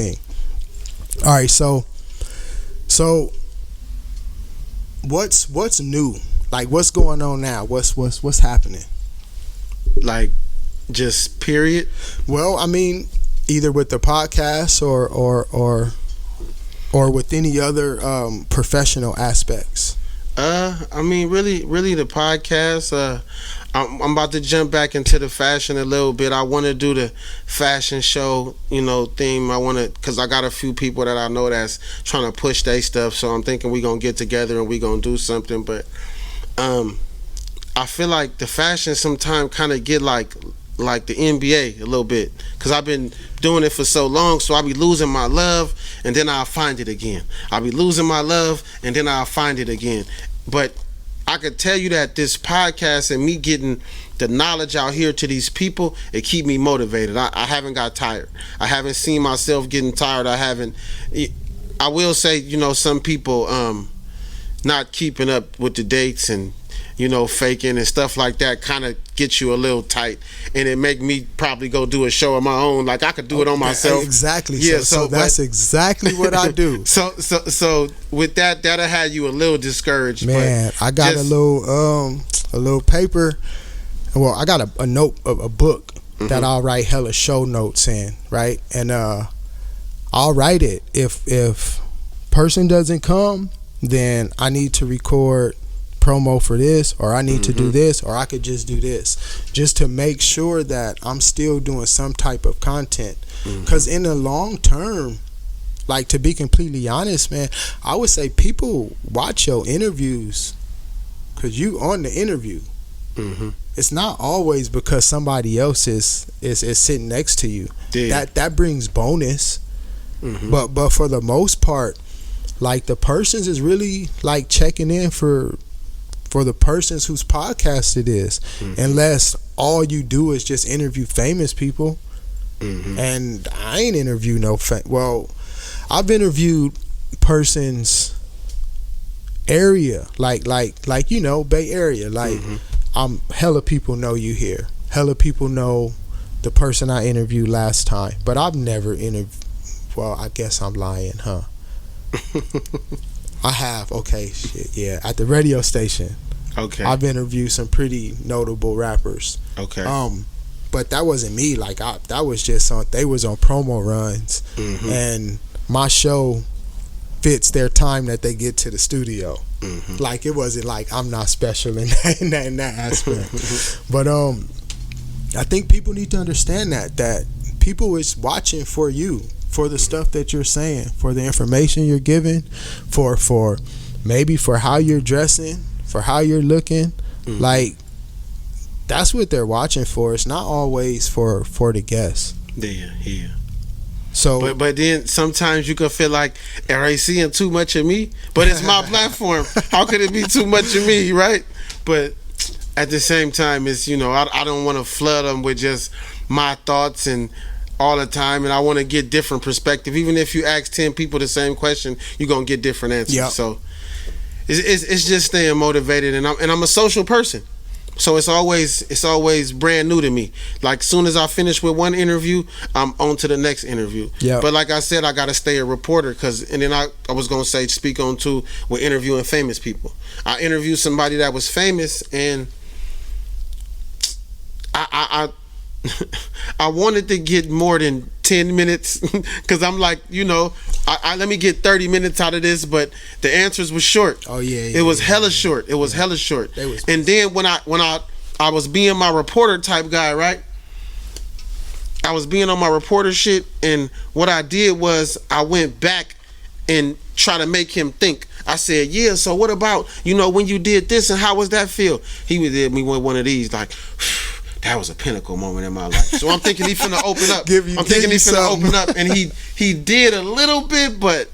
All right, so what's new? Like, what's going on now? What's happening? Like, just period. Well, I mean, either with the podcast or with any other professional aspects. I mean, really, the podcast. I'm about to jump back into the fashion a little bit. I want to do the fashion show, theme. I want to, because I got a few people that I know that's trying to push their stuff. So I'm thinking we gonna get together and we gonna do something. But I feel like the fashion sometimes kind of get like the NBA a little bit, because I've been doing it for so long, so I'll be losing my love and then I'll find it again. I'll be losing my love and then I'll find it again. But I could tell you that this podcast and me getting the knowledge out here to these people, it keep me motivated. I haven't got tired. I haven't seen myself getting tired. I will say, some people not keeping up with the dates and faking and stuff like that kind of gets you a little tight, and it make me probably go do a show of my own. Like, I could do it on myself. Exactly. Yeah. So that's exactly what I do. So with that'll have you a little discouraged. Man, but I got a little paper. Well, I got a book that I'll write hella show notes in, right? And I'll write it. If person doesn't come, then I need to record promo for this, or I need to do this, or I could just do this, just to make sure that I'm still doing some type of content. Because in the long term, like, to be completely honest, man, I would say people watch your interviews because you on the interview. It's not always because somebody else is sitting next to you. Yeah. That brings bonus. But for the most part, like, the persons is really like checking in for the persons whose podcast it is, unless all you do is just interview famous people. And I ain't interviewed no well, I've interviewed persons area, like Bay Area, like hella people know you here, hella people know the person I interviewed last time, but I've never interviewed. Well, I guess I'm lying, huh? I have. Okay, shit, yeah. At the radio station. Okay. I've interviewed some pretty notable rappers. Okay. But that wasn't me. Like, that was just they was on promo runs, and my show fits their time that they get to the studio. Like, it wasn't like I'm not special in that aspect. But I think people need to understand that people is watching for you, for the stuff that you're saying, for the information you're giving, for maybe for how you're dressing, for how you're looking. Like, that's what they're watching for. It's not always for the guests. Yeah. So, but then sometimes you can feel like, are they seeing too much of me? But it's my platform. How could it be too much of me, right? But at the same time, it's, I don't want to flood them with just my thoughts and all the time, and I want to get different perspective. Even if you ask 10 people the same question, you're gonna get different answers. Yep. So it's just staying motivated, and I'm a social person, so it's always brand new to me. Like, soon as I finish with one interview, I'm on to the next interview. Yep. But like I said, I gotta stay a reporter, and then I was gonna say, speak on too, with interviewing famous people. I interviewed somebody that was famous, and I wanted to get more than 10 minutes, because I'm like, let me get 30 minutes out of this, but the answers were short. Oh yeah. It was hella short. It was hella short. And then when I was being my reporter type guy, right? I was being on my reporter shit, and what I did was I went back and try to make him think. I said, yeah, so what about, when you did this, and how was that feel? He did me with one of these, like, that was a pinnacle moment in my life. So I'm thinking he's finna open up. Open up, and he did a little bit, but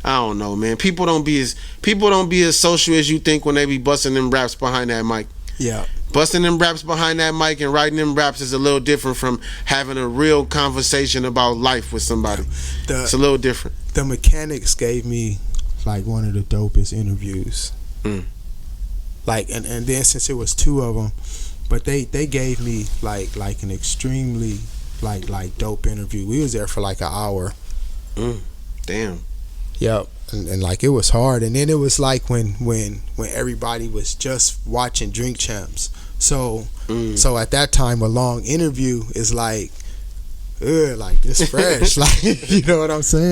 I don't know, man. People don't be as social as you think when they be busting them raps behind that mic. Yeah. Busting them raps behind that mic and writing them raps is a little different from having a real conversation about life with somebody. It's a little different. The Mechanics gave me like one of the dopest interviews. Like, and then since it was two of them, but they gave me like an extremely like dope interview. We was there for like an hour. Damn. Yep. And like it was hard, and then it was like when everybody was just watching Drink Champs. So at that time, a long interview is like this fresh, like, you know what I'm saying?